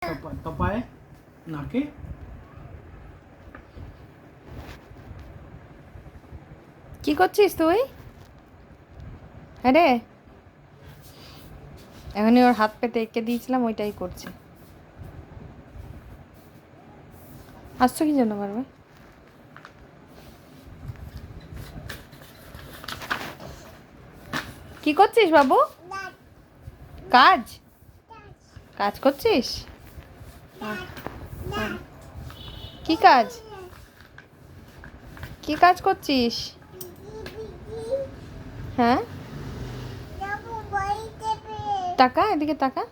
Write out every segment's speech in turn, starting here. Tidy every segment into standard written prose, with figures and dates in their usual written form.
পায়ে নাকে কি করছিস তুই? আরে এখনই ওর হাত পেতে এঁকে দিয়েছিলাম, ওইটাই করছে। আসছো কি জন্য বারবার? কি করছিস বাবু? কাজ কাজ করছিস? কি কাজ? কি কাজ করছিস? হ্যাঁ, টাকা এদিকে টাকা।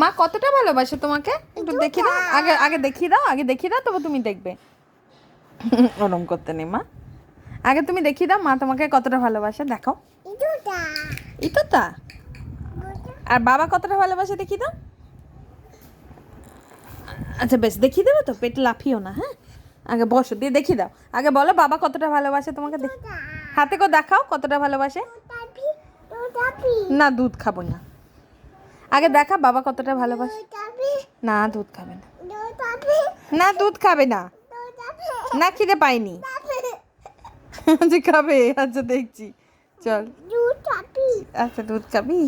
মা কতটা ভালোবাসে তোমাকে একটু দেখিয়ে দাও। আগে আগে দেখিয়ে দাও, আগে দেখিয়ে দাও, তবে তুমি দেখবে। ওরম করতে নেই মা, আগে তুমি দেখিয়ে দাও মা তোমাকে কতটা ভালোবাসে। দেখো ইতোটা, আর বাবা কতটা ভালোবাসে দেখিয়ে দাও। আচ্ছা বেশ, দেখিয়ে দেবে তো, পেটে লাফিও না। হ্যাঁ, আগে বসো, দিয়ে দেখিয়ে দাও। আগে বলো বাবা কতটা ভালোবাসে তোমাকে। হাতে করে দেখাও কতটা ভালোবাসে। না দুধ খাবো না, আগে দেখা বাবা কতটা ভালোবাসে। না দুধ খাবে না, না দুধ খাবে না, না খিদে পাইনি। আচ্ছা খাবে, আচ্ছা দেখছি, চল। আচ্ছা দুধ খাবি।